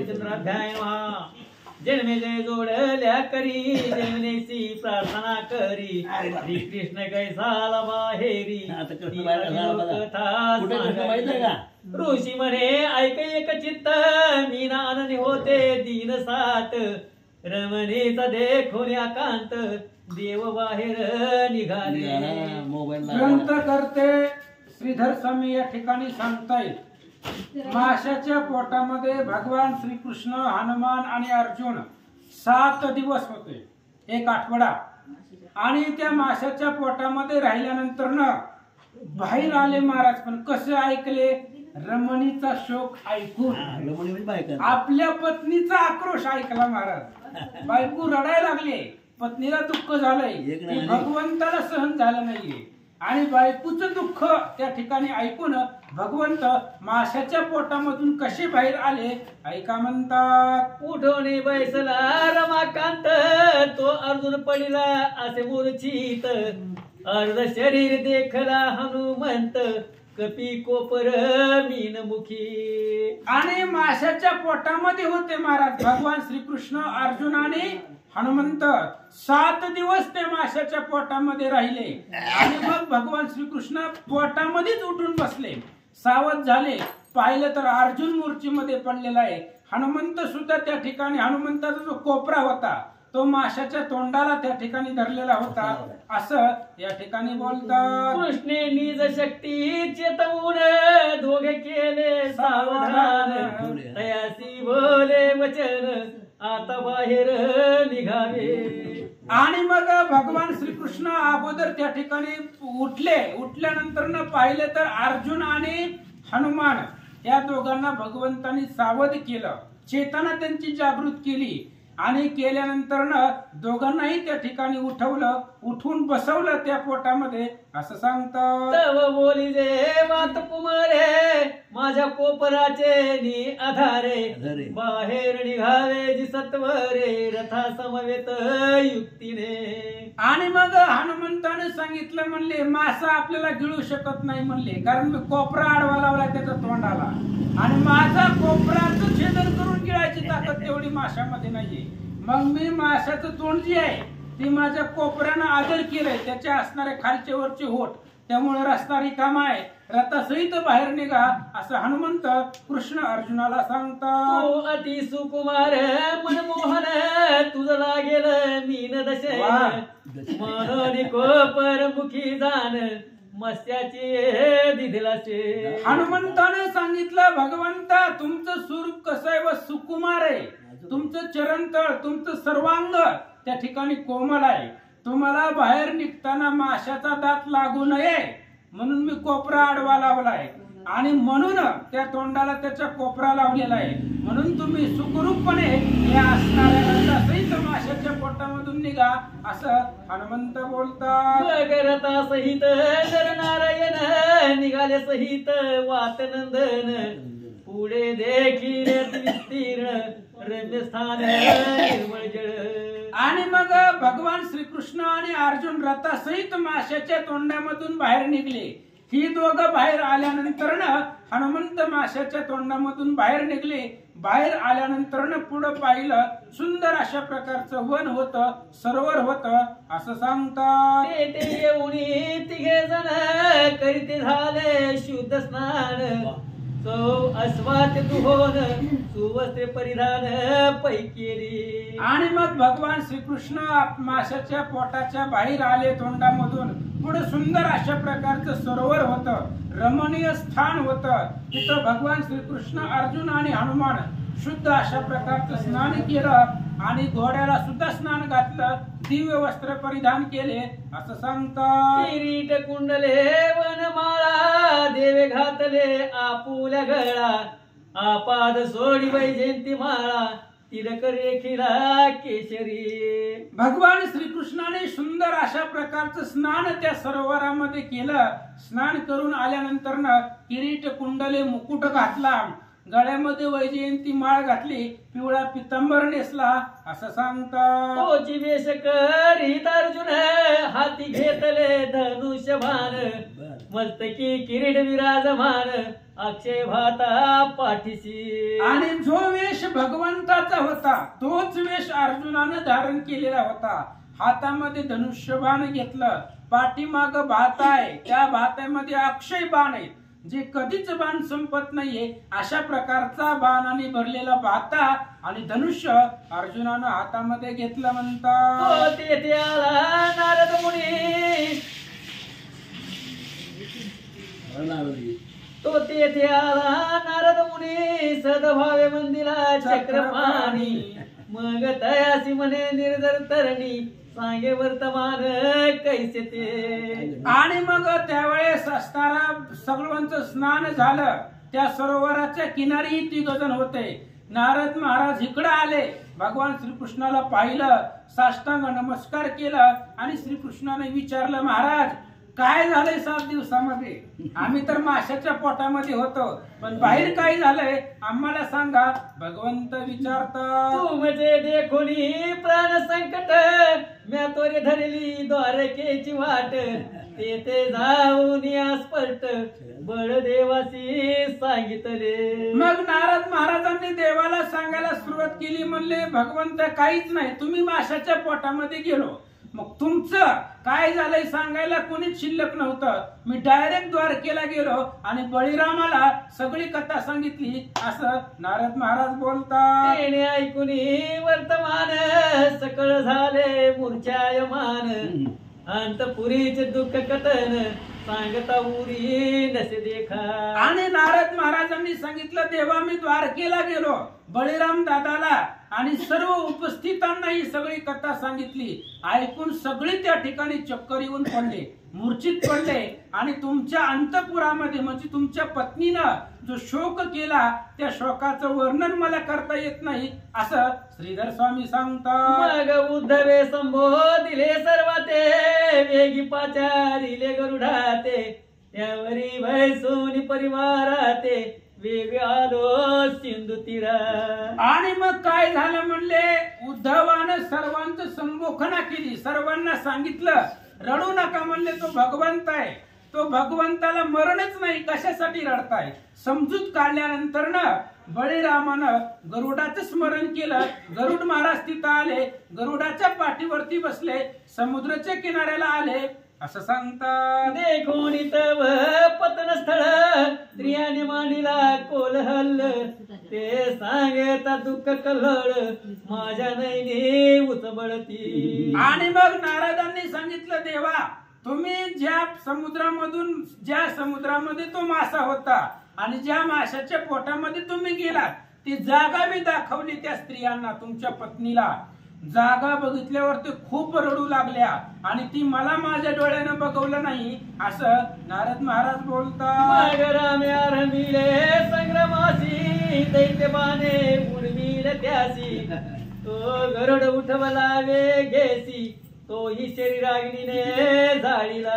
गोविंदराध्याय जन्मे जय जोडल्या करी जन्मनेची प्रार्थना करी श्री कृष्ण कैसाला बाहेरी ऋषी म्हणे ऐक एक चित्त मी नाननी होते दीन सात रमणीचा देखून एकांत देव बाहेर निघाले. ग्रंथ करते श्रीधर स्वामी या ठिकाणी सांगताय माशाच्या पोटामध्ये भगवान श्रीकृष्ण हनुमान आणि अर्जुन 7 दिवस होते, एक आठवडा. आणि त्या माशाच्या पोटामध्ये राहिल्यानंतर न बाहेर आले महाराज. पण कसे ऐकले? रमणीचा शोक ऐकून आपल्या पत्नीचा आक्रोश ऐकला महाराज. बायको रडायला लागले, पत्नीला दुःख झालंय, भगवंताला सहन झालं नाहीये. आणि बायकोचं दुःख त्या ठिकाणी ऐकून भगवंत माशाच्या पोटामधून कसे बाहेर आले ऐका म्हणतात. उठवणे बैसला रमाकांत तो अर्जुन पडिला असे मूर्छित अर्ध शरीर देखला हनुमंत कपी कोपर मीनमुखी. आणि माशाच्या पोटामध्ये होते महाराज भगवान श्रीकृष्ण अर्जुन आणि हनुमंत. 7 दिवस ते माशाच्या पोटामध्ये राहिले. आणि मग भगवान श्रीकृष्ण पोटामध्येच उठून बसले, सावध झाले. पाहिलं तर अर्जुन मूर्छेमध्ये पडलेला आहे. हनुमंत सुद्धा त्या ठिकाणी, हनुमंताचा जो कोपरा होता तो माशाच्या तोंडाला त्या ठिकाणी धरलेला होता. असं या ठिकाणी बोलतात. कृष्णे निज शक्ती चेतवून दोघे केले सावधान तयासी बोले वचन आता बाहेर निघावे. आणि मग भगवान श्रीकृष्ण अगोदर त्या ठिकाणी उठले. उठल्यानंतर न पाहिले तर अर्जुन आणि हनुमान या दोघांना भगवंतांनी सावध केलं, चेतना त्यांची जागृत केली. आणि केल्यानंतर न दोघांनाही त्या ठिकाणी उठवलं, उठून बसवलं त्या पोटामध्ये. असं सांगतात. तव बोली जे मात कुमारे माझ्या कोपराचे नि आधारे बाहेर निघावे जी सत्वरे रथा समवेत युक्तीने. आणि मग हनुमंताने सांगितलं, म्हणले मासा आपल्याला गिळू शकत नाही म्हणले, कारण मी कोपरा आडवा लावला त्याच्या तोंडाला आणि माझा कोपराचं छेदन करून गिळायची ताकद तेवढी माशामध्ये नाहीये. मग मी माशाचं तोंड जी आहे ती माझ्या कोपऱ्यानं आदर केलंय, त्याचे असणारे खालचे वरचे होठ, त्यामुळे रस्ता रिकामा आहे, रथासहित बाहेर निघा असं हनुमंत कृष्ण अर्जुनाला सांगतात. अति सुकुमार मनमोहन तुझ लागेल मीन दशे मनोनी कोपर मुखी जाण मत्स्याची दिदिलाचे. हनुमंताने सांगितलं, भगवंता तुमचं स्वरूप कसं आहे व सुकुमार आहे, तुमचं चरणतळ तुमचं सर्वांग त्या ठिकाणी कोमल आहे. तुम्हाला बाहेर निघताना माशाचा दात लागू नये म्हणून मी कोपरा आडवा लावलाय आणि म्हणून त्या तोंडाला त्याचा कोपरा लावलेला आहे. म्हणून तुम्ही सुखरूपपणे या असणाऱ्या सहित माशाच्या पोटामधून निघा असं हनुमंत बोलतात. रथा सहित नर नारायण निघाले सहित वात नंदन पुढे देखील विस्तीर्ण रम्यस्थान निर्मळ जळ. आणि मग भगवान श्रीकृष्ण आणि अर्जुन रथासहित माशाच्या तोंडामधून बाहेर निघले. ही दोघं बाहेर आल्यानंतर हनुमंत माशाच्या तोंडामधून बाहेर निघले. बाहेर आल्यानंतर पुढे पाहिलं, सुंदर अशा प्रकारचं वन होतं, सरोवर होतं. असं सांगतात. ते येऊनी तिघे जण करीत झाले शुद्ध स्नान अस्वात तुहोन सुवस्त्रे परिधान पैकेरी. आणि मग भगवान श्रीकृष्ण माशाच्या पोटाच्या बाहेर आले तोंडामधून. पुढे सुंदर अशा प्रकारचं सरोवर होतं, रमणीय स्थान होतं. तिथं भगवान श्रीकृष्ण अर्जुन आणि हनुमान शुद्ध अशा प्रकारचं स्नान केलं आणि घोड्याला सुद्धा स्नान घातलं, दिव्य वस्त्र परिधान केले. असं सांगतात. किरीट कुंडले वनमाळा देवे घातले आपुल्या गळा आपाद सोडी वैजयंती माळा तिलक रेखिला केशरी. भगवान श्रीकृष्णाने सुंदर अशा प्रकारचं स्नान त्या सरोवरामध्ये केलं. स्नान करून आल्यानंतर किरीट कुंडले मुकुट घातला, गळ्यामध्ये वैजयंती माळ घातली, पिवळा पितांबर नेसला. असं सांगतात. तोची वेश करीत अर्जुन हाती घेतले धनुष्यबाण मस्तकी किरीट विराजमान अक्षय भाता पाठीशी. आणि जो वेश भगवंताचा होता तोच वेश अर्जुनानं धारण केलेला होता. हातामध्ये धनुष्यबाण घेतलं, पाठीमाग भात आहे, त्या भातामध्ये अक्षय बाण आहे, जे कधीच बाण संपत नाहीये अशा प्रकारचा बाणाने भरलेला भाता आणि धनुष्य अर्जुनानं हातामध्ये घेतलं. म्हणतात तो तेथे आला नारद मुनी, तो तेथे आला नारद मुनी, सद्भावे मंदिरा चक्रपाणी. मग तयासी म्हणे निर्जर तरणी, सांगे वर्तमान कैसे ते. आणि मग त्यावेळेस असताना सगळ्यांचं स्नान झालं. त्या सरोवराच्या किनारी 3 जण होते. नारद महाराज इकडे आले, भगवान श्रीकृष्णाला पाहिलं, साष्टांग नमस्कार केला आणि श्रीकृष्णाने विचारलं, महाराज काय झालंय 7 दिवसामध्ये? आम्ही तर माशाच्या पोटामध्ये होतो, पण बाहेर काय झालंय आम्हाला सांगा. भगवंत विचारतात, तू म्हणजे देखोनी प्राण संकट, म्या तोरे धरली द्वारकेची वाट. तेथे जाऊन या स्पष्ट बळदेवासी सांगितले. मग नारद महाराजांनी देवाला सांगायला सुरुवात केली. म्हणले, भगवंत काहीच नाही, तुम्ही माशाच्या पोटामध्ये गेलो. मग तुमचं काय झालंय सांगायला कोणीच शिल्लक नव्हतं. मी डायरेक्ट द्वारकेला गेलो आणि बळीरामाला सगळी कथा सांगितली, असं नारद महाराज बोलतात. तेने ऐकुनी वर्तमान सकळ झाले मूर्छायमान. अंतपुरीचे दुःख कथन सांगता उरी नसे देखा. आणि नारद महाराजांनी सांगितलं, देवा मी द्वारकेला गेलो, बळीराम दादाला आणि सर्व उपस्थितांना ही सगळी कथा सांगितली. ऐकून सगळे त्या ठिकाणी चक्कर येऊन पडले, मूर्छित पडले. आणि तुमच्या अंतपुरामध्ये म्हणजे तुमच्या पत्नीनं जो शोक केला त्या शोकाचं वर्णन मला करता येत नाही, असं श्रीधर स्वामी सांगतात. मग उद्धवे संबोधिले सर्व ते, वेगी पाचारिले गरुडाते. त्यावरी भैसोनी परिवाराते, वेग आलो सिंधू तीरा. आणि मग काय झालं म्हणले, उद्धवानं सर्वांचं संबोधना केली, सर्वांना सांगितलं, रडू नका म्हणले, तो भगवंत आहे, तो भगवंताला मरणच नाही, कशासाठी रडताय. समजूत काढल्यानंतर ना बळीरामानं गरुडाचं स्मरण केलं. गरुड महाराज तिथं आले, गरुडाच्या पाठीवरती बसले, समुद्राच्या किनाऱ्याला आले, असं सांगतात. देखून तव पतन स्थळ, स्त्रियाने मांडीला कोलहल. ते सांगता दुःख कल्हळ, माझ्या नैनी उचबळती. आणि मग नारदांनी सांगितलं, देवा तुम्ही ज्या समुद्रामध्ये तो मासा होता आणि ज्या माशाच्या पोटामध्ये तुम्ही गेलात, ती जागा मी दाखवली त्या स्त्रियांना, तुमच्या पत्नीला. जागा बघितल्यावर ते खूप रडू लागल्या आणि ती मला माझ्या डोळ्यानं बघवलं नाही, असं नारद महाराज बोलतात. मग राम्या रमिले संग्रमासी, दैत्यबाने उडविल त्यासी. तो गरुड उठवला वेगेसी, तोही शरीराग्नीने जाळीला.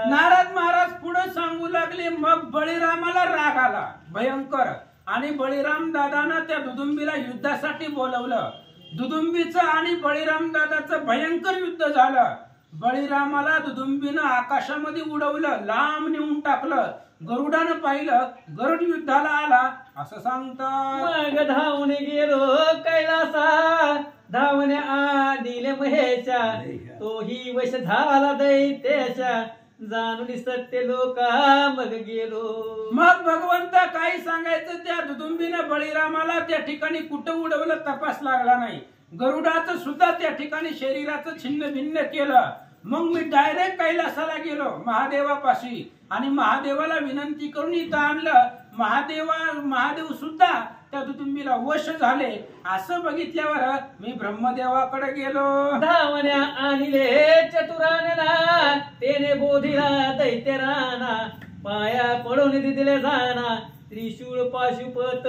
नारद महाराज पुढे सांगू लागले, मग बळीरामाला राग आला भयंकर आणि बळीराम दादांना त्या दुदुंबीला युद्धासाठी बोलवलं. दुदुंबीचं आणि बळीराम दादाचं भयंकर युद्ध झालं. बळीरामाला दुदुंबीनं आकाशामध्ये उडवलं, लांब नेऊन टाकलं. गरुडानं पाहिलं, गरुड युद्धाला आला, असं सांगतात. मग धावून गेलो कैलासा, धावण्या आदिले महेशा. तोही वश झाला दैत्याशा, जाणून सत्य लोका मग गेलो. मग भगवंत काही सांगायचं, त्या दुदुंबीनं बळीरामाला त्या ठिकाणी कुठं उडवलं तपास लागला नाही. गरुडाचं सुद्धा त्या ठिकाणी शरीराचं छिन्न भिन्न केलं. मग मी डायरेक्ट कैलासाला गेलो महादेवापाशी आणि महादेवाला विनंती करून इथं आणलं. महादेव सुद्धा त्या दुदुंबीला वश झाले. असं बघितल्यावर मी ब्रह्मदेवाकडे गेलो. धावण्या आणले चतुरानना, तेने बोधिला दैत्यराना. पाया पडून दिले जाना, त्रिशूळ पाशुपत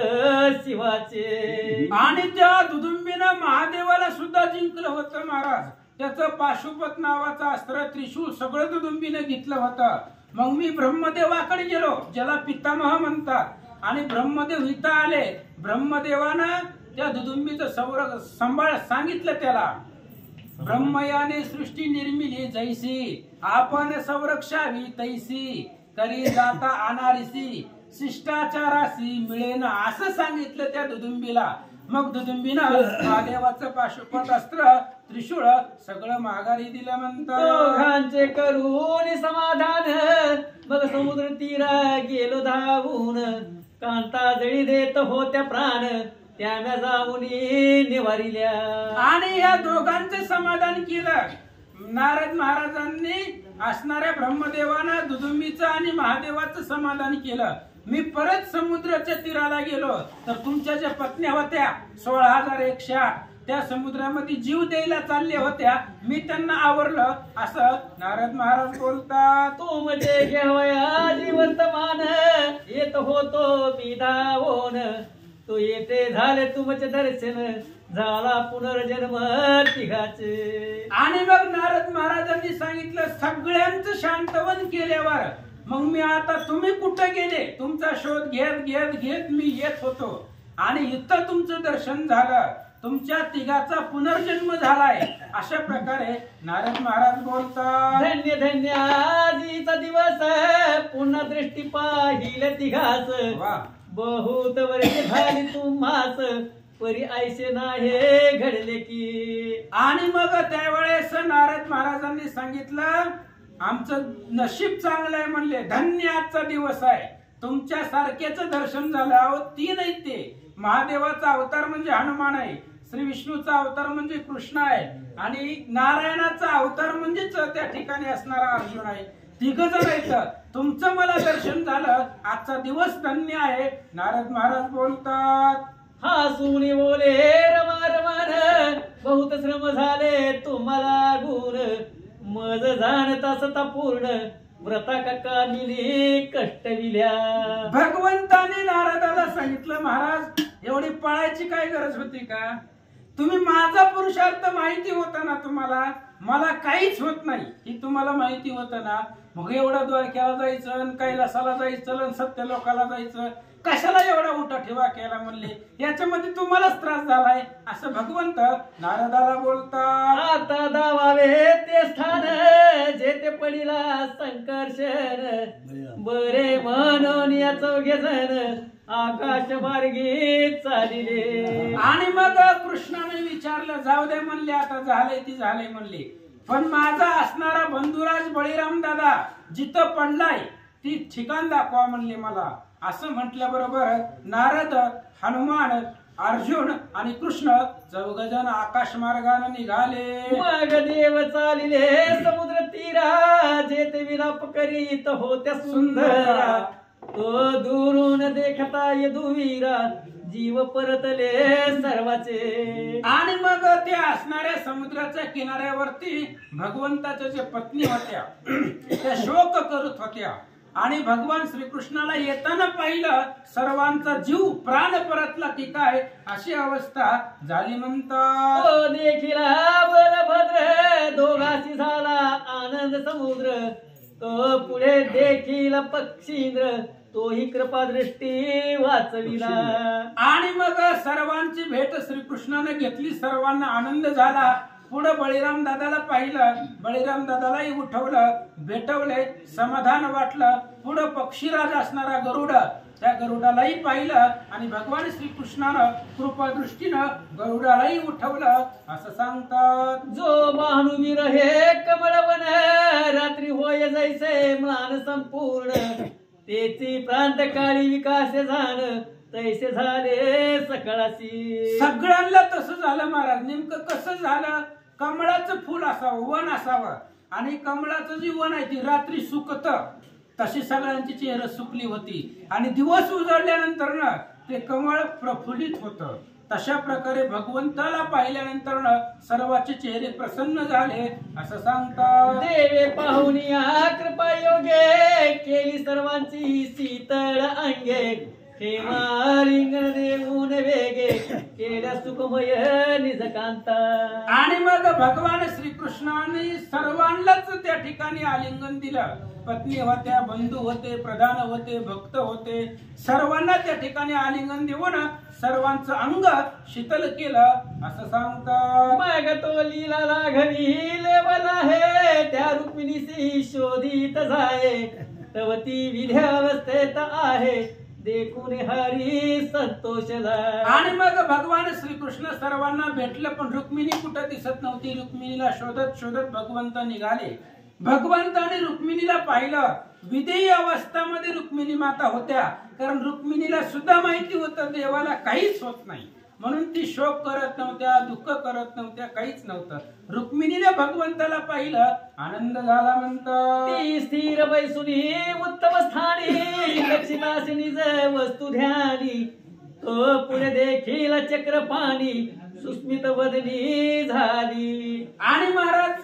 शिवाचे. आणि त्या दुदुंबीनं महादेवाला सुद्धा जिंकलं होतं महाराज. त्याचं पाशुपत नावाचं अस्त्र, त्रिशूळ सगळं दुदुंबीनं घेतलं होतं. मग मी ब्रह्मदेवाकडे गेलो, ज्याला पितामह म्हणतात, आणि ब्रह्मदेव इथं आले. ब्रह्मदेवानं त्या दुदुंबीचं सांभाळ सांगितलं त्याला. ब्रह्मयाने सृष्टी निर्मिली जैसी, आपण संरक्षावी तैसी. करी जाता अनारिसी शिष्टाचारासी मिळेना असं सांगितलं त्या दुदुंबीला. मग दुदुंबीनं महादेवाचं पाशुपत अस्त्र त्रिशूळ सगळं माघारी दिलं म्हणतं. दोघांचे करून समाधान मग समुद्र तीरा गेलो धावून. कांता जळी देत होत्या प्राण त्याम्या जाऊन निवारिल्या. आणि या दोघांचं समाधान केलं. नारद महाराजांनी असणाऱ्या ब्रह्मदेवानं दुदुंबीचं आणि महादेवाचं समाधान केलं. मी परत समुद्राच्या तीराला गेलो तर तुमच्या ज्या पत्न्या होत्या 16,108 त्या समुद्रामध्ये जीव द्यायला चालल्या होत्या. मी त्यांना आवरलं असं नारद महाराज बोलतात. तू म्हणजे घ्यावया जिवंत मान येत होतो मी धावून. तो येते झाले तुमचे दर्शन झाला पुनर्जन्म तिघाचे. आणि मग नारद महाराजांनी सांगितलं सगळ्यांचं शांतवन केल्यावर मग मी आता तुम्ही कुठं गेले तुमचा शोध घेत घेत घेत मी येत होतो आणि इथं तुमचं दर्शन झालं. तुमच्या तिघाचा पुनर्जन्म झालाय. अशा प्रकारे नारद महाराज बोलतात. धन्य धन्य आजीचा दिवस पुन्हा दृष्टी पाहिल तिघाच. बहुत वर्ष झाली तुम्हाच परी ऐसे नाही घडले की. आणि मग त्यावेळेस नारद महाराजांनी सांगितलं आमचं नशीब चांगलं आहे म्हणले. धन्य आजचा दिवस आहे. तुमच्या सारख्याच दर्शन झालं. अहो तीन आहेत ते. महादेवाचा अवतार म्हणजे हनुमान आहे. श्री विष्णूचा अवतार म्हणजे कृष्ण आहे आणि नारायणाचा अवतार म्हणजेच त्या ठिकाणी असणारा अर्जुन आहे. तिघ जण आहेत. तुमचं मला दर्शन झालं. आजचा दिवस धन्य आहे. नारद महाराज बोलतात. हा सुनी बोले रमा रमान बहुत श्रम झाले तुम्हाला गुण. मज जाणता सता पूर्ण व्रता काका मिली कष्टविल्या. भगवंताने नारदाला सांगितलं महाराज एवढी पळायची काय गरज होती का. तुम्ही माझा पुरुषार्थ माहिती होता ना तुम्हाला. मला काहीच होत नाही ही तुम्हाला माहिती होतं ना. मग एवढं द्वारक्याला जायचं कैलासाला जायचं सत्य लोकाला जायचं कशाला एवढा उठा ठेवा केला म्हणले. याच्यामध्ये तुम्हालाच त्रास झालाय असं भगवंत नारदाला बोलतात. आता दावावे ते स्थान जे ते पडिला संकर्षण. बरे म्हणून या चौघे जण आकाश मार्गी चालिले. आणि मग कृष्णाने विचारलं जाऊ दे म्हणले आता झालंय ती झालंय म्हणले. पण माझा असणारा बंधुराज बळीराम दादा जिथं पडलाय ती ठिकाण दाखवा म्हणले मला. असं म्हटल्याबरोबर नारद हनुमान अर्जुन आणि कृष्ण चौघजण आकाश मार्गाने निघाले. मग देव चालिले समुद्र तीरा जेते विलाप करीत होत्या सुंदरा. तो दुरून देखता यदुवीरा जीव परतले सर्वाचे. आणि मग त्या असणाऱ्या समुद्राच्या किनाऱ्यावरती भगवंताच्या ज्या पत्नी होत्या त्या शोक करत होत्या. आणि भगवान श्रीकृष्णाला येताना पाहिलं सर्वांचा जीव प्राण परतला की काय अशी अवस्था झाली म्हणतात. तो देखील बलभद्र दोघाशी झाला आनंद समुद्र. तो पुढे देखील पक्षींद्र तोही कृपा दृष्टी वाचविला. आणि मग सर्वांची भेट श्रीकृष्णाने घेतली. सर्वांना आनंद झाला. पुढे बळीराम दादाला पाहिलं. बळीराम दादालाही उठवलं भेटवले समाधान वाटलं. पुढे पक्षीराज असणारा गरुड त्या गरुडालाही पाहिलं आणि भगवान श्रीकृष्णानं कृपा दृष्टीनं गरुडालाही उठवलं असं सांगतात. जो महानुवीर हे कमळवन रात्री होय जैसे म्लान संपूर्ण. तेची प्रांत काळी विकास झाण तैसे झाले सकाळाशी. सगळ्यांना तसं झालं महाराज. नेमकं कसं झालं. कमळाचं फुल असावं वन असावं आणि कमळाचं जी वन आहे ती रात्री सुकत तशी सगळ्यांची चेहरा सुकली होती आणि दिवस उजळल्यानंतर ना ते कमळ प्रफुल्लित होतं. तशा प्रकारे भगवंताला पाहिल्यानंतर सर्वांचे चेहरे प्रसन्न झाले असं सांगतात. देवे पाहुनिया कृपा योगे केली सर्वांची शीतळ अंगे. हेमालिंगन देऊन वेगे केल्या सुखमय निज कांता. आणि मग भगवान श्रीकृष्णाने सर्वांनाच त्या ठिकाणी आलिंगन दिलं. पत्नी होत्या बंधू होते प्रधान होते भक्त होते सर्वांना त्या ठिकाणी आलिंगन देऊन सर्वांचं अंग शीतल केलं असं सांगतात. मग तो लीला राघवी लेवला हे त्या रुक्मिणीशी शोधित जाये. तव ती विद्यावस्थेत आहे देखून हरी संतोषला. आणि मग भगवान श्रीकृष्ण सर्वांना भेटलं, पण रुक्मिणी कुठं दिसत नव्हती. रुक्मिणीला शोधत शोधत भगवंत निघाले. भगवंताने रुक्मिणीला पाहिलं. विदेही अवस्थामध्ये रुक्मिणी माता होत्या, कारण रुक्मिणीला सुद्धा माहिती होतं देवाला काहीच होत नाही, म्हणून ती शोक करत नव्हत्या, दुःख करत नव्हत्या, काहीच नव्हतं. रुक्मिणीने भगवंताला पाहिलं, आनंद झाला. म्हणतं ती स्थिर बैसुनी उत्तम स्थानी लक्षितासी निज वस्तू ध्यानी तो पुढे देखील चक्रपाणी सुस्मित वदनी झाली. आणि महाराज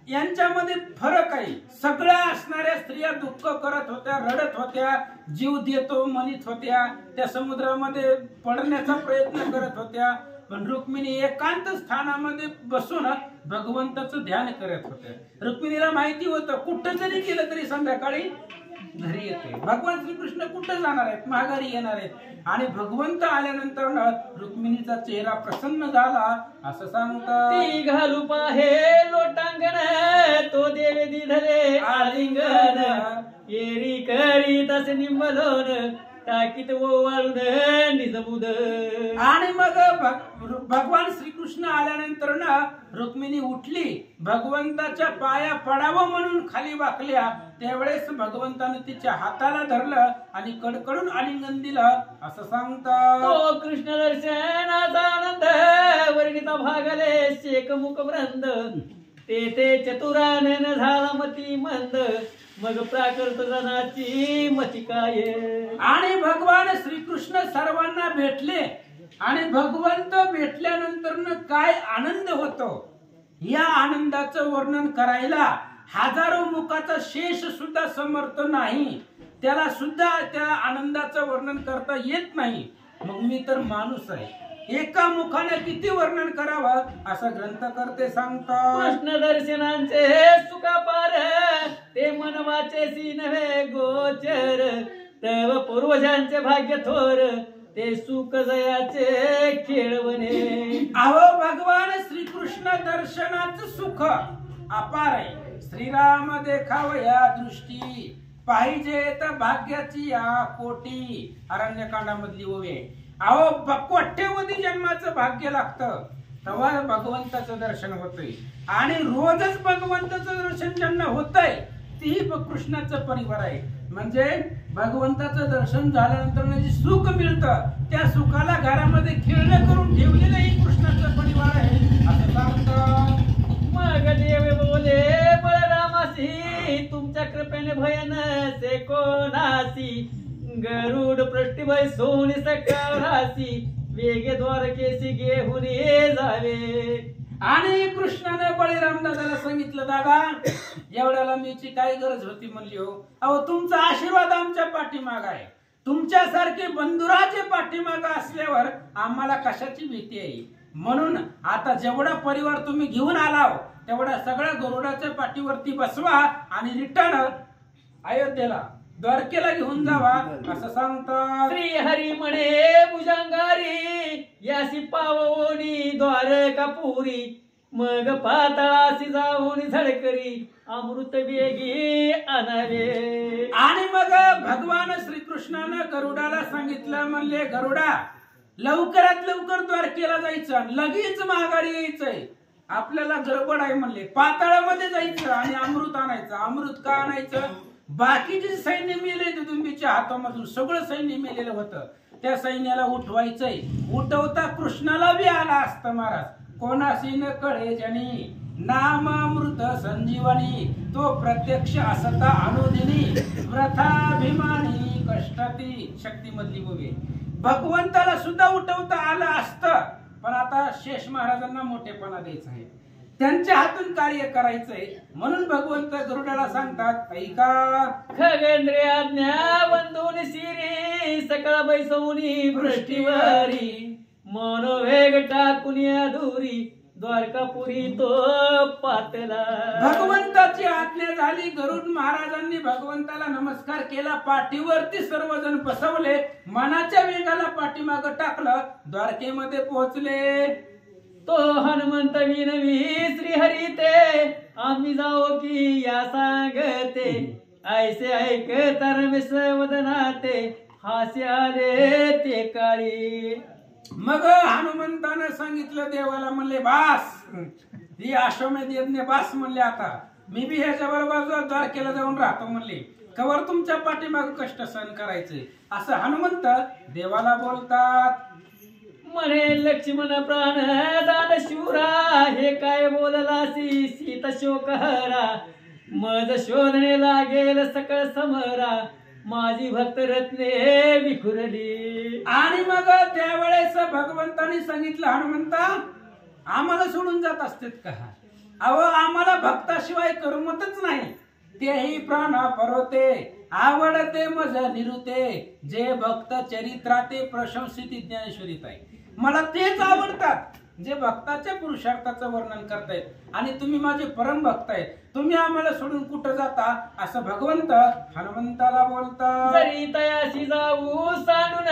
यांच्यामध्ये फरक आहे. सगळ्या असणाऱ्या स्त्रिया दुःख करत होत्या, रडत होत्या, जीव देतो म्हणत होत्या, त्या समुद्रामध्ये पडण्याचा प्रयत्न करत होत्या, पण रुक्मिणी एकांत स्थानामध्ये बसून भगवंताचं ध्यान करत होत्या. रुक्मिणीला माहिती होतं कुठं जरी गेलं तरी संध्याकाळी घरी येते. भगवान श्रीकृष्ण कुठं जाणार आहेत, माघारी येणार आहेत. आणि भगवंत आल्यानंतर रुक्मिणीचा चेहरा प्रसन्न झाला असं सांगतात. ती घालू पाहे लोटांगण तो देवे दिधले आलिंगन येरी करी तसे निंबलोन टाकीत ओवाळून निजबुद. आणि मग भगवान श्रीकृष्ण आल्यानंतर रुक्मिणी उठली, भगवंताच्या पाया पडावं म्हणून खाली वाकल्या. त्यावेळेस भगवंताने तिच्या हाताला धरलं आणि कडकडून आलिंगन दिलं असं सांगतात. तो कृष्ण दर्शनाचा आनंद वर्णिता भागले शेकमुख वृंद ते चतुरानन झाला मती मंद मग प्राकृत जनाची मती काय. आणि भगवान श्रीकृष्ण सर्वांना भेटले आणि भगवंत भेटल्यानंतर काय आनंद होतो, या आनंदाचं वर्णन करायला हजारो मुखाचा शेष सुद्धा समर्थ नाही. त्याला सुद्धा त्या आनंदाचं वर्णन करता येत नाही. मग मी तर माणूस आहे, एका मुखाने किती वर्णन करावं असं ग्रंथकर्ते सांगतात. कृष्ण दर्शनांचे सुखापार ते मनवाचे नव्हे गोचर तव पूर्वजांचे भाग्य थोर ते सुख जयाचे खेळवणे. अहो भगवान श्रीकृष्ण दर्शनाचं सुख अपार आहे. श्रीराम देखावया दृष्टी पाहिजे तर भाग्याची या कोटी अरण्यकांडामधली ओवी. अहो कोट्यवधी जन्माचं भाग्य लागतं तेव्हा भगवंताचं दर्शन होतंय. आणि रोजच भगवंताचं दर्शन ज्यांना होतंय तीही कृष्णाचं परिवार आहे. म्हणजे भगवंताचं दर्शन झाल्यानंतर जे सुख मिळतं त्या सुखाला घरामध्ये खेळणं करून ठेवलेलं ही कृष्णाचं परिवार आहे असं सांगतं. मग देव बोले बळरामासी तुमच्या कृपेने भयन से कोणासी गरुड पृष्ठभय सोनी सकारासी वेगे द्वारकेसी घेऊन जावे. आणि कृष्णाने बळीराम दादाला सांगितलं, दादा एवढ्याला मीची काय गरज होती म्हणली हो. अहो तुमचा आशीर्वाद आमच्या पाठीमाग आहे, तुमच्यासारखे बंधुराचे पाठीमाग असल्यावर आम्हाला कशाची भीती आहे. म्हणून आता जेवढा परिवार तुम्ही घेऊन आलाव तेवढा सगळ्या गरुडाच्या पाठीवरती बसवा आणि रिटर्न अयोध्येला द्वारकेला घेऊन जावा असं सांगतात. श्री हरी म्हणे भुजंगारी यासी पावोनी द्वारकापुरी मग पाताळासी जाऊन झडकरी अमृत वेगी आणावे. आणि मग भगवान श्रीकृष्णानं गरुडाला सांगितलं, म्हणले गरुडा लवकरात लवकर द्वारकेला जायचं, लगेच माघारी यायचंय. आपल्याला गडबड आहे म्हणले, पाताळामध्ये जायचं आणि अमृत आणायचं. अमृत का आणायचं, बाकीचे सैन्य मेले दुदुंबीच्या हातामधून सगळं सैन्य मेलेलं होतं, त्या सैन्याला उठवायचंय. उठवता कृष्णाला बी आला असतं महाराज. कोणाशी न कळे जनी नामामृत संजीवनी तो प्रत्यक्ष असता अनुदिनी व्रथाभिमानी कष्टाती शक्ती मधली बोवे. भगवंताला सुद्धा उठवता आलं असतं, पण आता शेष महाराजांना मोठेपणा द्यायचा आहे, त्यांच्या हातून कार्य करायचंय. म्हणून भगवंत गरुडाला सांगतात, ऐका खगेंद्र आज्ञा वंदून शिरी सकळ बैसवनी पृष्ठीवरी मनोवेग टाकून अधुरी द्वारकापुरी तो पातला. भगवंताची आज्ञा झाली. गरुड महाराजांनी भगवंताला नमस्कार केला, पाठीवरती सर्वजण बसवले, मनाच्या वेगाला पाठीमाग टाकलं, द्वारकेमध्ये पोहोचले. तो हनुमंत विनवी श्रीहरी ते आम्ही जाओ की या सांगते ऐसे ऐकता रमेश वदनाते हास्य आले ते काळी. मग हनुमंतानं सांगितलं देवाला, म्हणले बास, ही अश्वमेध यज्ञ बास म्हणले, आता मी बी ह्याच्या बरोबर द्वारकेला जाऊन राहतो म्हणले, कवर तुमच्या पाठीमाग कष्ट सहन करायचे, असं हनुमंत देवाला बोलतात. म्हणे लक्ष्मण प्राण दान शूरा, हे काय बोललासी सीता शोक हरा, मज शोधणे लागेल सकळ समरा, माझी भक्त रत्ने विखुरली. आणि मग त्यावेळेस भगवंतानी सांगितलं, हनुमंता आम्हाला सोडून जात असतेत का? अहो आम्हाला भक्ताशिवाय करमतच नाही, तेही प्राण परवते आवडते मज निरुते, जे भक्त चरित्राते प्रशंसित ज्ञानेश्वरीत आहे. मला तेच आवडतात जे भक्ताच्या पुरुषार्थाचं वर्णन करतायत, आणि तुम्ही माझे परम भक्त आहेत, तुम्ही आम्हाला सोडून कुठं जाता, असं भगवंत हनुमंताला बोलतात. जरी तयाशी जाऊ सांडून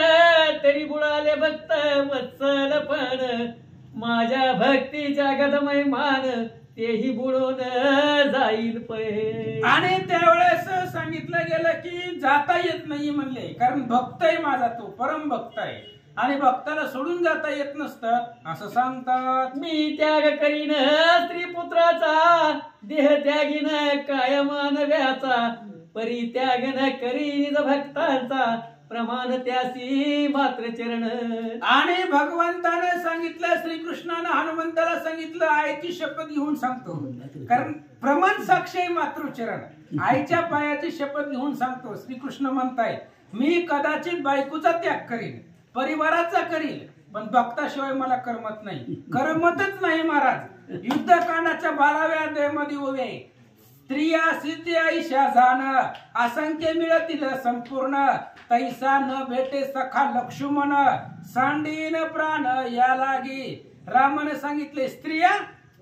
तरी बुडाले भक्त वत्सल पण, माझ्या भक्तीच्या गदमय मान तेही बुडून जाईल पै. आणि त्यावेळेस सांगितलं गेलं की जाता येत नाही म्हणले, कारण भक्त आहे माझा, तो परम भक्त आहे, आणि भक्ताला सोडून जाता येत नसतं असं सांगतात. मी त्याग करीन स्त्रीपुत्राचा, देह त्यागीन काय मानव्याचा, परित्याग न करीन भक्तांचा, प्रमाण त्यासी मात्र चरण. आणि भगवंताने सांगितलं, श्रीकृष्णानं हनुमंताला सांगितलं, आईची शपथ घेऊन सांगतो, कारण प्रमाण साक्षी आहे मातृचरण, आईच्या पायाची शपथ घेऊन सांगतो. श्रीकृष्ण म्हणताय, मी कदाचित बायकोचा त्याग करीन, परिवाराचा करील, पण भक्ताशिवाय मला करमत नाही, करमतच नाही महाराज. युद्धकांडाच्या 12व्या अध्यायामध्ये उभे, स्त्रिया सिद्धी आईशा जाण, असंख्य मिळतील संपूर्ण, तैसा न भेटे सखा लक्ष्मण, सांडीन प्राण या लागी. रामाने सांगितले, स्त्रिया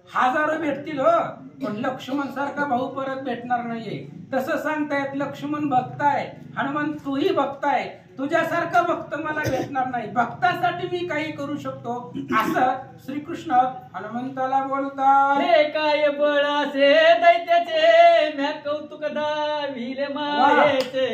हजारो भेटतील हो, पण लक्ष्मण सारखा भाऊ परत भेटणार नाहीये. तसं सांगतायत, लक्ष्मण भक्त आहे, हनुमंत तूही भक्त आहे, तुझ्यासारखा भक्त मला भेटणार नाही, भक्तासाठी मी काही करू शकतो, असं श्रीकृष्ण हनुमंताला बोलतात. हे काय बळ असे दैत्याचे, म्या कौतुक दाविले मायेचे,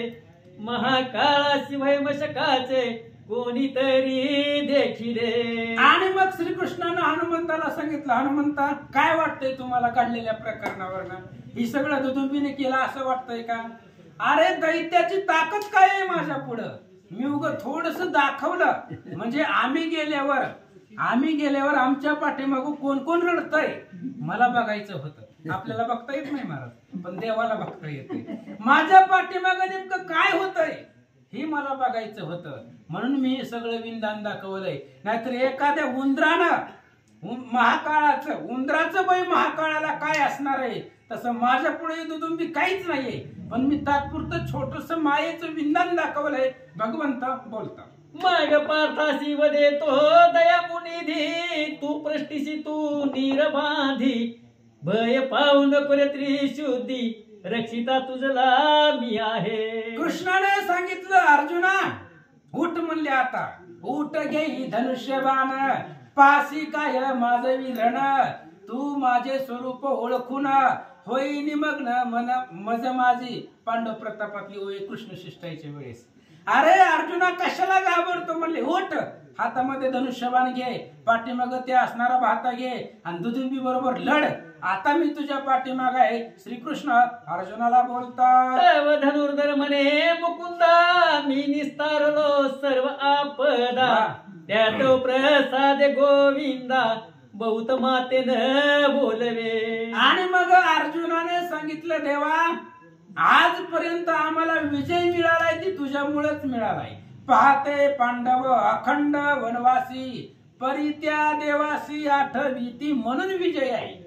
महाकाळाशिवाय मशकाचे कोणीतरी देखिले. आणि मग श्रीकृष्णानं हनुमंताला सांगितलं, हनुमंता काय वाटतंय तुम्हाला काढलेल्या प्रकरणावरनं, ही सगळं दुदुंबीने केलं असं वाटतंय का? अरे दैत्याची ताकद काय आहे माझ्या पुढं, मी उगं थोडस दाखवलं म्हणजे आम्ही गेल्यावर आमच्या पाठीमागं कोण कोण रडतंय मला बघायचं होतं. आपल्याला बघता येत नाही महाराज, पण देवाला बघता येते. माझ्या पाठीमागं नेमकं काय होतंय हे मला बघायचं होतं, म्हणून मी हे सगळं विंदान दाखवलंय. नाहीतर एखाद्या महाकाळाचं उंदराचं बाई महाकाळाला काय असणार आहे, तसं माझ्या पुढे दुदुंबी काहीच नाहीये, पण मी तात्पुरतं छोटस मायेचं विंदान दाखवलंय. भगवंत बोलता, मग पार्थाशी वदेतो दया मुनिधी, तू पृष्ठीशी तू नीर बांधी, भय पाहू नको रे त्रिशुद्धी, रक्षिता तुझला मी आहे. कृष्णाने सांगितलं, अर्जुना उठ म्हणले, आता उठ घेई धनुष्यबाण, पासी काय माझं विरण, तू माझे स्वरूप ओळखून होई निमग्न मन मज माझी. पांडव प्रतापातली ओळी कृष्ण शिष्टायच्या वेळेस, अरे अर्जुना कशाला घाबरतो म्हणले, उठ, हातामध्ये धनुष्यबाण घे, पाठीमाग ते असणारा भाता घे, आणि दुदुंबी बरोबर लढ, आता मी तुझ्या पाठीमाग आहे. श्रीकृष्ण अर्जुनाला बोलतात, धनुर्धर म्हणे मुकुंदा, मी निस्तारलो सर्व आपदा, त्यात प्रसाद गोविंदा, बहुत मातेन बोलवे. आणि मग अर्जुनाने सांगितलं, देवा आजपर्यंत आम्हाला विजय मिळालाय ती तुझ्यामुळेच मिळालाय. पाहते पांडव अखंड वनवासी, परित्या देवासी आठवीती, म्हणून विजय आहे.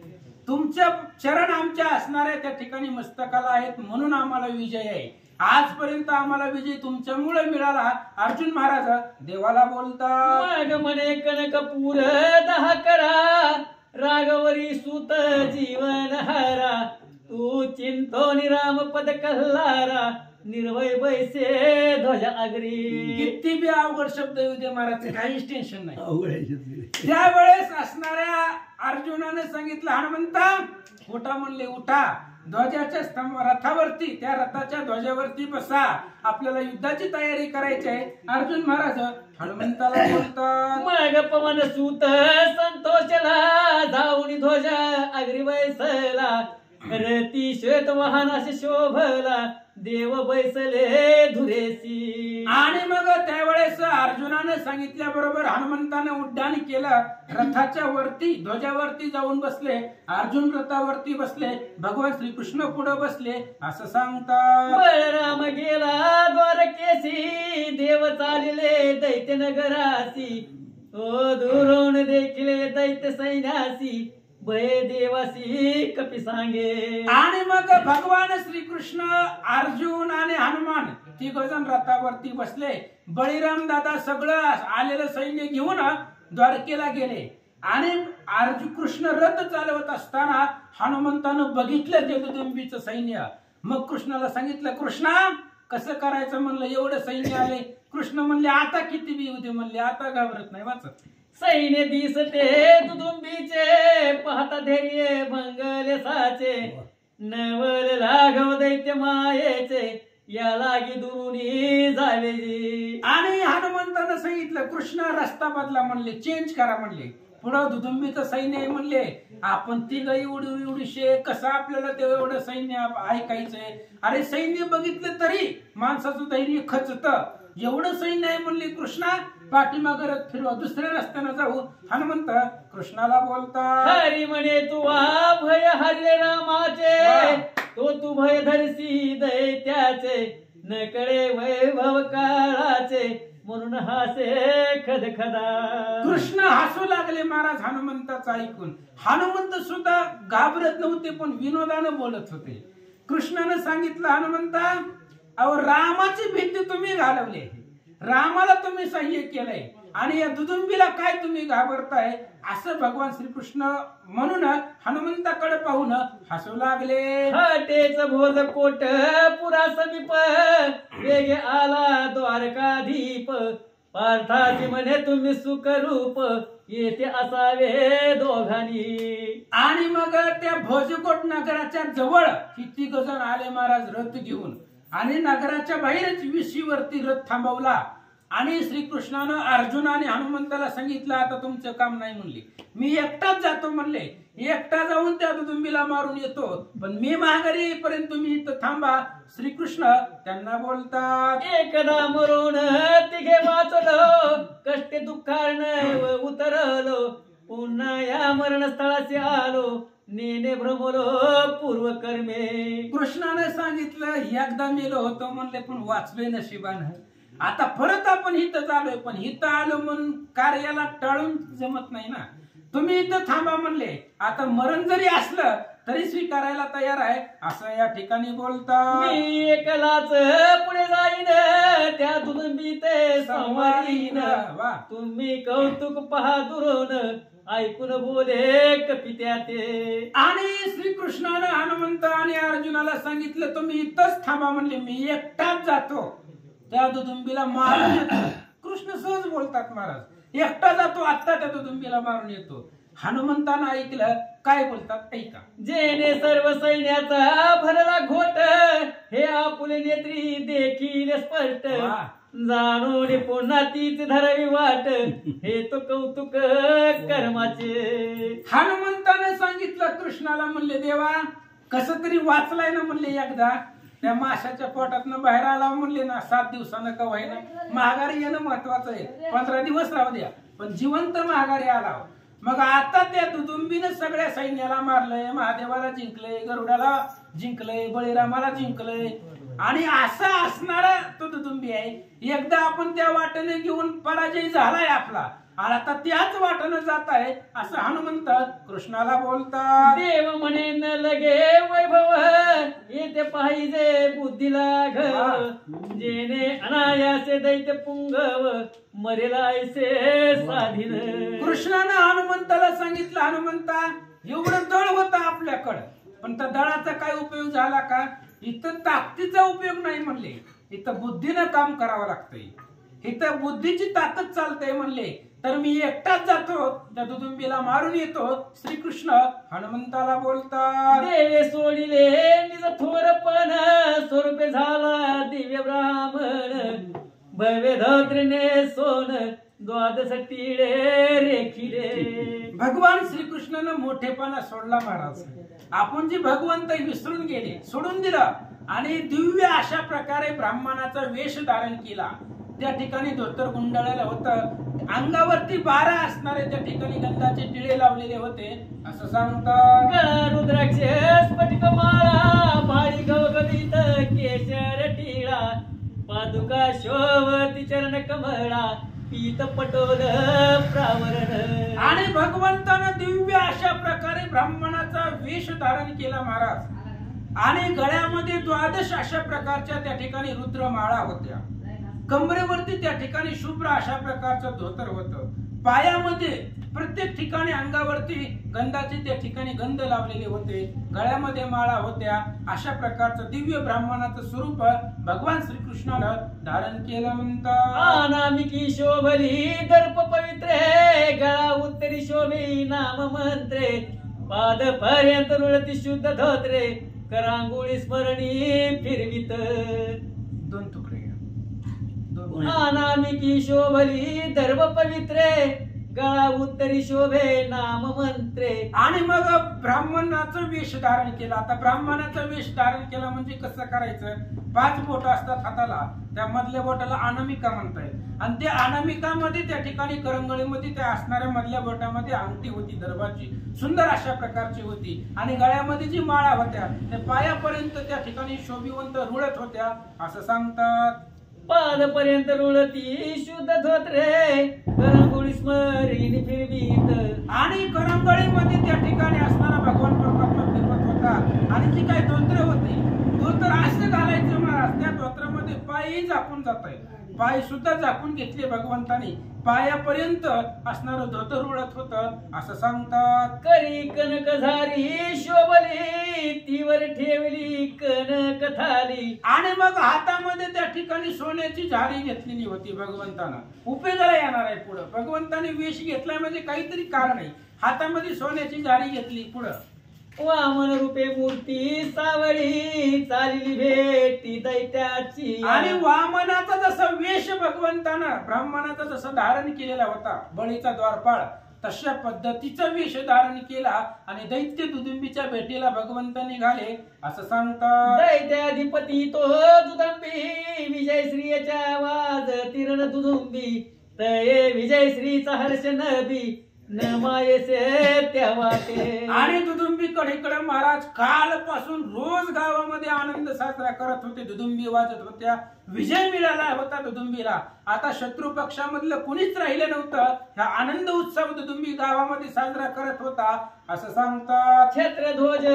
तुमच्या चरण आमच्या असणाऱ्या त्या ठिकाणी मस्तकाला आहेत, म्हणून आम्हाला विजय आहे. आजपर्यंत आम्हाला विजय तुमच्यामुळे मिळाला. अर्जुन महाराज देवाला बोलतात, मग म्हणे कनकपूर 10 करा, रागवरी सुत जीवन हरा, तू चिंतो निराम पद कल्हारा, निर्भय बैसे ध्वजा अग्री. किती बी अवघड शब्द येऊ दे महाराज, काहीच टेन्शन नाही. त्यावेळेस असणाऱ्या अर्जुनाने सांगितलं, हनुमंता उठा म्हणले, उठा, ध्वजाच्या रथावरती, त्या रथाच्या ध्वजावरती बसा, आपल्याला युद्धाची तयारी करायची आहे. अर्जुन महाराज हनुमंताला बोलतात, मग पवन सूत संतोषला जाऊन ध्वजा अग्री बैसला, रती श्वेत वाहनाशी शोभला, देव बैसले धुरेसी. आणि मग त्यावेळेस अर्जुनाने सांगितल्याबरोबर हनुमंताने उड्डाण केलं, रथाच्या वरती ध्वजावरती जाऊन बसले. अर्जुन रथावरती बसले, भगवान श्रीकृष्ण पुढे बसले. असं सांगतात, बळराम गेला द्वारकेसी, देव चालले दैत्य नगरासी, ओ दुरोण देखील दैत्य सैन्यासी, भय देवासी कपी सांगे. आणि मग भगवान श्रीकृष्ण, अर्जुन आणि हनुमान तिघजण रथावरती बसले. बळीराम दादा सगळं आलेलं सैन्य घेऊन द्वारकेला गेले. आणि अर्जुन कृष्ण रथ चालवत असताना हनुमंतानं बघितलं ते दुदुंबीचं सैन्य. मग कृष्णाला सांगितलं, कृष्णा कसं करायचं म्हणलं, एवढं सैन्य आले. कृष्ण म्हणले, आता किती बी होते म्हणले, आता घाबरत नाही वाचत. सैन्य दिसते दुदुंबीचे, पाहता धैर्य भंगले साचे, नवल लाघव दैत्य मायेचे, या लागी दुरुनी जावेजी. आणि हनुमंतानं सांगितलं, कृष्ण रस्ता बदला म्हणले, चेंज करा म्हणले. पुढं दुदुंबीचं सैन्य आहे म्हणले, आपण तिघ एवढीशे कसं आपल्याला ते एवढं सैन्य ऐकायचंय. अरे सैन्य बघितलं तरी माणसाचं धैर्य खचत. एवढं सैन्य आहे म्हणले, कृष्णा पाठीमाग रथ फिरवा, दुसऱ्या रस्त्यानं जाऊ. हनुमंत कृष्णाला बोलता, हरी म्हणे तू भय हरले रामाचे, तो तू भय धरसी दैत्याचे, न कळे वैभव काळाचे, म्हणून हासे खदखदा. कृष्ण हसू लागले महाराज हनुमंताचं ऐकून. हनुमंत सुद्धा घाबरत नव्हते, पण विनोदानं बोलत होते. कृष्णानं सांगितलं, हनुमंता अहो रामाची भीती तुम्ही घालवली, रामाला तुम्ही सह्य केलंय, आणि या दुदुंबीला काय तुम्ही घाबरताय. असं भगवान श्रीकृष्ण म्हणून हनुमंताकडे पाहून हसू लागले. हटेच भोज कोट पुरा समीप, वेग आला द्वारकाधीप, पार्थाची म्हणे तुम्ही सुखरूप, येथे असावे दोघांनी. आणि मग त्या भोजकोट नगराच्या जवळ किती गजन आले महाराज रथ घेऊन, आणि नगराच्या बाहेरच विशीवरती रथ थांबवला. आणि श्रीकृष्णानं अर्जुन आणि हनुमंताला सांगितलं, आता तुमचं काम नाही म्हणले, मी एकटाच जातो म्हणले. एकटा जाऊन त्या दुदुंबीला मारून येतो, पण मी माघारी येईपर्यंत तुम्ही इथं थांबा. श्रीकृष्ण त्यांना बोलतात, एकदा मरून तिघे वाचलो, कष्ट दुःखानं उतरलो, पुन्हा या मरणस्थळाशी आलो, नेने भ्रमलो पूर्व कर्मे. कृष्णाने सांगितलं, एकदा मेलो होतो म्हणले, पण वाचलोय नशिबानं. आता परत आपण इथं आलोय, पण इथं आलो म्हणून कार्याला टाळून जमत नाही ना. तुम्ही इथं थांबा म्हणले, आता मरण जरी असलं तरी स्वीकारायला तयार आहे, असं या ठिकाणी बोलता. मी एकलाच पुढे जाईन, त्या दुदुंबीत संवारीन, तुम्ही कौतुक पहा दुरून, ऐकून बोले कपित्या ते. आणि श्रीकृष्णानं हनुमंत आणि अर्जुनाला सांगितलं, तुम्ही इथंच थांबा म्हणले, मी एकटाच जातो त्या दुदुंबीला मारून येतो. कृष्ण सहज बोलतात महाराज, एकटा जातो आत्ता त्या दुदुंबीला मारून येतो. हनुमंतानं ऐकलं, काय बोलतात ऐका. जेने सर्व सैन्याचा भरला घोट, हे आपुले नेत्री देखील स्पष्ट, जाणून पुन्हा तीच धरावी वाट, हे तो कौतुक कर्माचे. हनुमंतानं सांगितलं कृष्णाला, म्हणले देवा कसं तरी वाचलाय ना म्हणले, एकदा त्या माशाच्या पोटातनं बाहेर आला म्हणले ना, 7 दिवसानं का व्हायना, माघारी येणं महत्वाचं आहे. 15 दिवस राहू द्या, पण जिवंत माघारी आला. मग आता त्या दुदुंबीनं सगळ्या सैन्याला मारलंय, महादेवाला जिंकलंय, गरुडाला जिंकलंय, बळीरामाला जिंकलंय, आणि असा असणारा तो दुदुंबी आहे. एकदा आपण त्या वाटेने घेऊन पराजय झालाय आपला, आणि आता त्याच वाटेनं जात आहे, असं हनुमंत कृष्णाला बोलतात. देव म्हणे न लगे वैभव, येते पाहिजे बुद्धीला घव, जेने अनायासे दैत्य पुंगव, मरेला ऐसे साधीन. कृष्णानं हनुमंताला सांगितलं, हनुमंता एवढं दळ होतं आपल्याकडं, पण त्या दळाचा काय उपयोग झाला का. इथं ताकदीचा उपयोग नाही म्हणले, इथं बुद्धीनं काम करावं लागतंय, इथं बुद्धीची ताकद चालतंय म्हणले. तर मी एकटाच जातो, त्या दुदुंबीला मारून येतो. श्रीकृष्ण हनुमंताला बोलतात, देवे सोडिले निज थोरपण, स्वरूपे झाला दिव्य ब्राह्मण. भव्य धोत्रीने सोन, द्वादश टिळे रेखिले. भगवान श्रीकृष्णानं मोठेपणा सोडला महाराज. आपण जी भगवंत विसरून गेले, सोडून दिला आणि दिव्य अशा प्रकारे ब्राह्मणाचा वेश धारण केला. त्या ठिकाणी धोतर गुंडाळलेलं होतं, अंगावरती 12 असणारे त्या ठिकाणी गंधाचे टिळे लावलेले होते. असं सांगतात, गळा रुद्राक्ष स्फटिक माळा, भाळी गवगवीत केशर टिळा. पादुका शोभती चरण कमळा, पीत पटोल प्रावरण. आणि भगवंतानं दिव्य अशा प्रकारे ब्राह्मणाचा वेश धारण केला महाराज. आणि गळ्यामध्ये 12 अशा प्रकारच्या त्या ठिकाणी रुद्रमाळा होत्या. कमरेवरती त्या ठिकाणी शुभ्र अशा प्रकारचं धोतर होतं. पायामध्ये प्रत्येक ठिकाणी अंगावरती गंधाचे त्या ठिकाणी गंध लावलेले होते. गळ्यामध्ये माळा होत्या. अशा प्रकारचं दिव्य ब्राह्मणाचं स्वरूप भगवान श्रीकृष्णानं धारण केलं म्हणतात. अनामिकी शोभली दर्प पवित्रे, गळा उत्तरी शोभी नाम मंत्रे. पाद पर्यंत रुळती शुद्ध धोत्रे, करांगुळी स्मरणी फिरवित. 2 तुकडे घ्या. अनामिकी शोभली दर्भ पवित्रे, गळा उत्तरी शोभे नाम मंत्रे. आणि मग ब्राह्मणाचं वेश धारण केला. आता ब्राह्मणाचं वेश धारण केला म्हणजे कसं करायचं? 5 बोट असतात हाताला, त्या मधल्या बोटाला अनामिका म्हणतायत. आणि त्या अनामिकामध्ये त्या ठिकाणी करंगळीमध्ये त्या असणाऱ्या मधल्या बोटामध्ये अंगठी होती दर्भाची, सुंदर अशा प्रकारची होती. आणि गळ्यामध्ये जी माळा होत्या त्या पायापर्यंत त्या ठिकाणी शोभिवंत रुळत होत्या. असं सांगतात, पाद पर्यंत रुळती शुद्ध धोत्रे, करंगुळी स्मरणी फिरवीत. आणि करंगळीमध्ये त्या ठिकाणी असणारा भगवान परमात्मा फिरवत होता. आणि जी काही धोत्र होती, धोतर असं घालायचं महाराज, त्या धोत्रामध्ये पायही झाकून जात आहे. पाय सुद्धा झाकून घेतले भगवंतानी. पायापर्यंत असणारं धोतर उडत होतं. असं सांगतात, करी कनक झारी शोभली, तीवर ठेवली कनक थाली. आणि मग हातामध्ये त्या ठिकाणी सोन्याची झारी घेतलेली होती भगवंतानं. उपयोगाला येणार आहे पुढं. भगवंताने वेश घेतलाय म्हणजे काहीतरी कारण आहे. हातामध्ये सोन्याची झारी घेतली. पुढं वामन रूपे मूर्ती सावळी, चालली भेटी दैत्याची. आणि वामनाचा जसा वेश भगवंतानं ब्राह्मणाचा जसं धारण केलेला होता, बळीचा द्वारपाळ, तशा पद्धतीचा वेश धारण केला. आणि दैत्य दुदुंबीच्या भेटीला भगवंत निघाले. असं सांगतात, दैत्याधिपती तो दुदुंबी, विजयश्रीच्या वाज तिरण दुदुंबी. तये विजयश्रीचा हर्ष नबी, न मायेसे तेव्हा ते. आणि दुदुंबीकडे महाराज कालपासून रोज गावामध्ये आनंद साजरा करत होते. दुदुंबी वाजत होत्या. विजय मिळाला होता दुदुंबीला. आता शत्रू पक्षामधलं कुणीच राहिलं नव्हतं. हा आनंद उत्सव दुदुंबी गावामध्ये साजरा करत होता. असं सांगतात, छत्रध्वज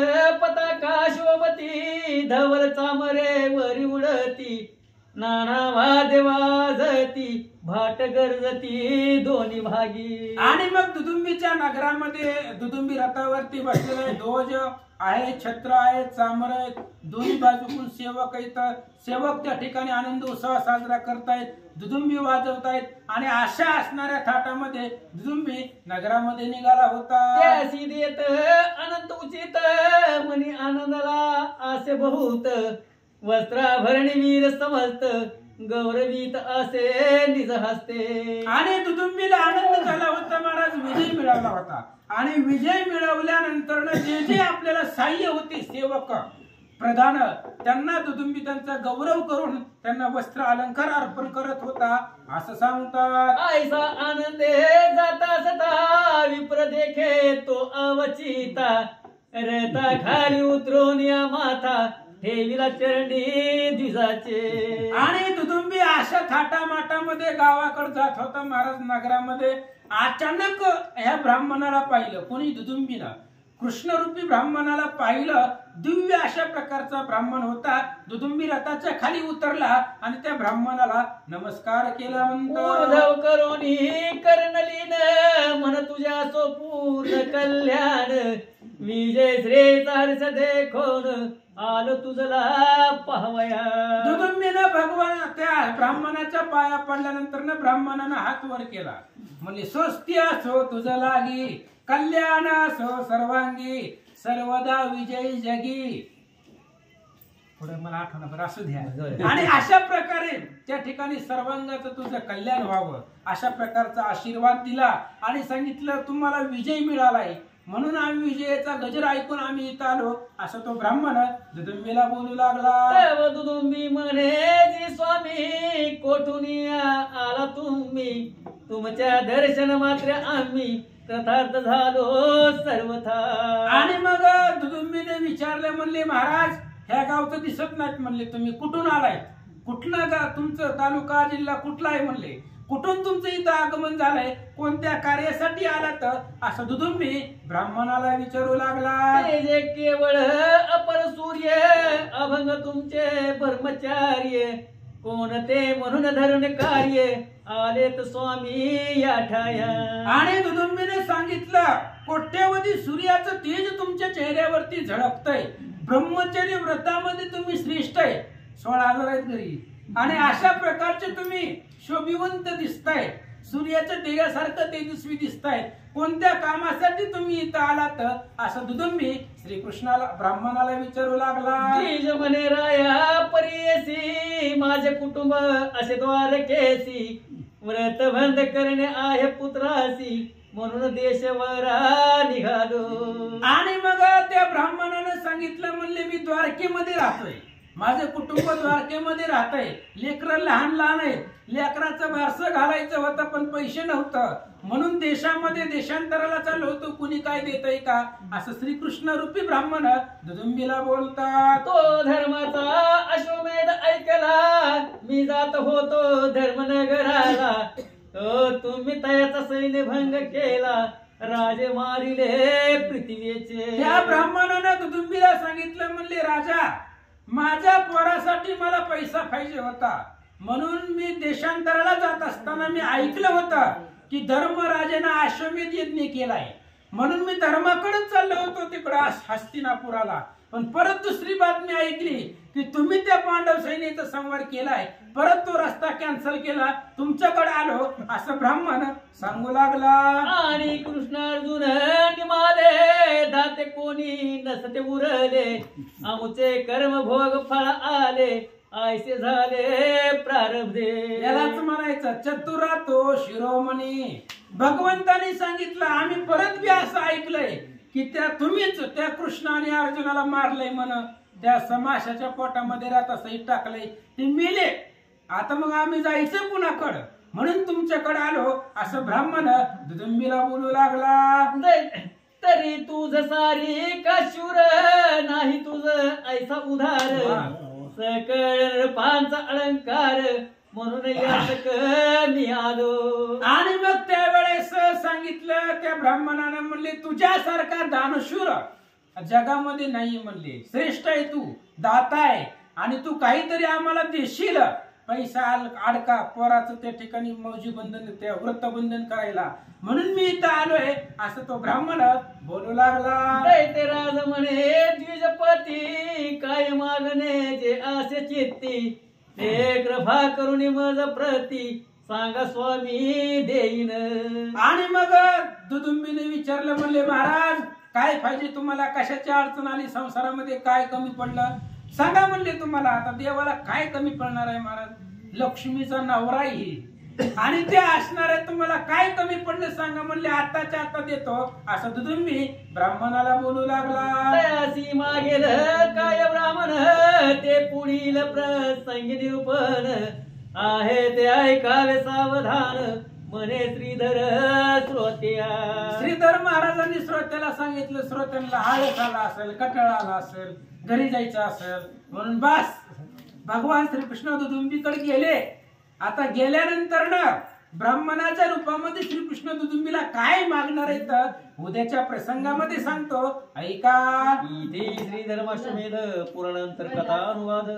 पताका शोभती, धवल चामरे वरी उडती. नाना वाद्य वाजती, भाट गरजती दोन्ही भागी. आणि मग दुदुंबीच्या नगरामध्ये दुदुंबी रथावरती बसलेले ध्वज आहे, छत्र आहे, चामर आहेत. दोन्ही बाजूकडून सेवक आहेत. सेवक त्या ठिकाणी आनंद उत्सव साजरा करतायत. दुदुंबी वाजवतायत. आणि अशा असणाऱ्या थाटामध्ये दुदुंबी नगरामध्ये निघाला होता. त्यासी देत अनंत उचित, मनी आनंदाला आसे बहुत. वस्त्राभरणी वीर समस्त, गौरवीत असे निज हस्ते. आणि दुदुंबीला आनंद झाला होता महाराज. विजय मिळवला होता. आणि विजय मिळवल्यानंतर जे जे आपल्याला सहाय्य होते, सेवक प्रधान, त्यांना दुदुंबी त्यांचा गौरव करून त्यांना वस्त्र अलंकार अर्पण करत होता. असं सांगतात, ऐसा आनंदे जाता सता, विप्र देखे तो अवचिता. रता खाली उतरून या माथा, ठेविला चरणी द्विजाचे. आणि दुदुंबी अशा थाटामाटामध्ये गावाकडे जात होता महाराज नगरामध्ये. अचानक ह्या ब्राह्मणाला पाहिलं. कोणी? दुदुंबीला. कृष्णरूपी ब्राह्मणाला पाहिलं. दिव्य अशा प्रकारचा ब्राह्मण होता. दुदुंबी रथाच्या खाली उतरला आणि त्या ब्राह्मणाला नमस्कार केला. उर्धव करोनी कर्णलीन, मन तुझ्या सो पूर्ण कल्याण. विजय श्रेचा हर्ष देखोन, आलो तुझला पाहवया. दुदुंबीनं भगवान त्या ब्राह्मणाच्या पाया पडल्यानंतर ना ब्राह्मणानं हात वर केला. म्हणजे स्वस्ती असो तुझं लागी, कल्याण असो सर्वांगी, सर्वदा विजयी जगी. पुढे मला आठवण बरं असू द्या. आणि अशा प्रकारे त्या ठिकाणी सर्वांगाचं तुझं कल्याण व्हावं अशा प्रकारचा आशीर्वाद दिला आणि सांगितलं तुम्हाला विजय मिळालाय म्हणून आम्ही विजयाचा गजर ऐकून आम्ही इथं आलो असं तो ब्राह्मण दुदुंबीला बोलू लागला. दुदुंबी म्हणे जी स्वामी कोठून आला तुम्ही, तुमच्या दर्शन मात्र आम्ही कृतार्थ झालो सर्वथा. आणि मग दुदुंबीने विचारले म्हणले महाराज ह्या गावचं दिसत नाहीत म्हणले, तुम्ही कुठून आलाय, कुठलं गाव तुमचं, तालुका जिल्हा कुठला आहे म्हणले, कुठून तुमचं इथं आगमन झालंय, कोणत्या कार्यासाठी आलात असं दुदुंबी ब्राह्मणाला विचारू लागला. ते जे केवळ अपर सूर्य अभंग तुमचे ब्रह्मचार्य, कोणते म्हणून धरण कार्य आलेत स्वामी या ठाया. आणि दुदुंबीने सांगितलं कोट्यवधी सूर्याचं तेज तुमच्या चेहऱ्यावरती झळकतंय, ब्रह्मचर्य व्रतामध्ये तुम्ही श्रेष्ठ आहे, 16,000 आहेत घरी, आणि अशा प्रकारचे तुम्ही शोभिवंत दिसताय, सूर्याच्या तेजासारखं तेजस्वी दिसताय, कोणत्या कामासाठी तुम्ही इथं आलात असं दुदुंबी श्रीकृष्णाला ब्राह्मणाला विचारू लागला. तेज म्हणे राया परेसी, माझे कुटुंब असे द्वारकेसी, व्रत बंद करणे आहे पुत्रासी, म्हणून देशवरा निघालो. आणि मग त्या ब्राह्मणानं सांगितलं म्हणले मी द्वारकेमध्ये राहतोय, माझं कुटुंब द्वारकेमध्ये राहतंय, लेकरं लहान लहान आहेत, लेकराचं बारसं घालायचं होतं पण पैसे नव्हतं म्हणून देशामध्ये देशांतराला चाललो होतो, कुणी काय देतय का असं श्रीकृष्ण रूपी ब्राह्मण दुदुंबीला बोलतात. तो धर्माचा अश्वमेध ऐकला, मी जात होतो धर्मनगराला, तो तुम्ही तयाचा सैन्य भंग केला, राजे मारिले पृथ्वीचे. त्या ब्राह्मणानं दुदुंबीला सांगितलं म्हणले राजा माझ्या पोरासाठी मला पैसा पाहिजे होता म्हणून मी देशांतराला जात असताना मी ऐकलं होतं की धर्मराजानं अश्वमेध यज्ञ केलाय म्हणून मी धर्माकडे चाललो होतो तिकडं हस्तिनापुराला, पण परत दुसरी बातमी ऐकली की तुम्ही त्या पांडव सैन्याचा संवार केलाय, परत तो रस्ता कॅन्सल केला, तुमच्याकडे आलो असं ब्राह्मण सांगू लागला. आणि कृष्ण अर्जुन निमाले दाते कोणी नसते उरले, आमचे कर्म भोग फळ आले, ऐसे झाले प्रारब्धे. यालाच म्हणायचं चतुरा तो शिरोमणी. भगवंताने सांगितलं आम्ही परत बी असं ऐकलंय की तुम्हीच त्या कृष्ण आणि अर्जुनाला मारलंय म्हण, त्या समाशाच्या पोटामध्ये राहता सहित टाकलंय, ते मेले, आता मग आम्ही जायचं कुणाकडं म्हणून तुमच्याकडे आलो असं ब्राह्मण दुदुंबीला बोलू लागला. तरी तुझ सारी का शूर नाही तुझ ऐसा उधार, सकळ पांचा अलंकार म्हणून याचक मी आलो. आणि मग त्यावेळेस सांगितलं त्या ब्राह्मणानं म्हणले तुझ्यासारखा दानशूर जगामध्ये नाही म्हणले, श्रेष्ठ आहे तू, दाता आहे आणि तू काहीतरी आम्हाला देशील, पैसा अडका पोराचं त्या ठिकाणी मौजी बंधन त्या व्रतबंधन करायला म्हणून मी इथं आलोय असं तो ब्राह्मण बोलू लागला. दैत्य राज म्हणे द्विजपती काय मागणे जे आसे चित्ती, ते कृपा करून मज प्रती सांगा स्वामी देईन. आणि मग दुदुंबीने विचारलं म्हणले महाराज काय पाहिजे तुम्हाला, कशाची अडचण आली संसारामध्ये, काय कमी पडलं सांगा म्हणले तुम्हाला. आता देवाला काय कमी पडणार आहे महाराज, लक्ष्मीचा नवरा आहे आणि ते असणार आहे, तुम्हाला काय कमी पडलं सांगा म्हणले, आताच्या आता देतो असं दुदुंबी ब्राह्मणाला बोलू लागला. तयासी मागेल काय ब्राह्मण, ते पुढील प्रसंग निरूपण आहे ते ऐकावे सावधान, म्हणे श्रीधर श्रोत्या. श्रीधर महाराजांनी श्रोत्याला सांगितलं, श्रोत्यांना आळस आला असेल, कटाळा आला असेल, घरी जायचं असेल म्हणून बस भगवान श्रीकृष्ण दुदुंबीकडे गेले. आता गेल्यानंतर ना ब्राह्मणाच्या रूपामध्ये श्रीकृष्ण दुदुंबीला काय मागणार आहेत उद्याच्या प्रसंगामध्ये सांगतो, ऐका. इथे श्री धर्माश्वमेध पुराणांतर कथा अनुवाद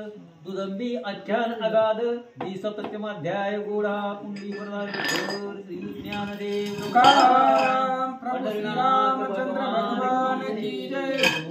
दुदंबी आख्यान अगाध 20 अध्याय गोडा कुंडली श्री ज्ञानदेव तुकाराम प्रभू श्री रामचंद्र भगवान की जय.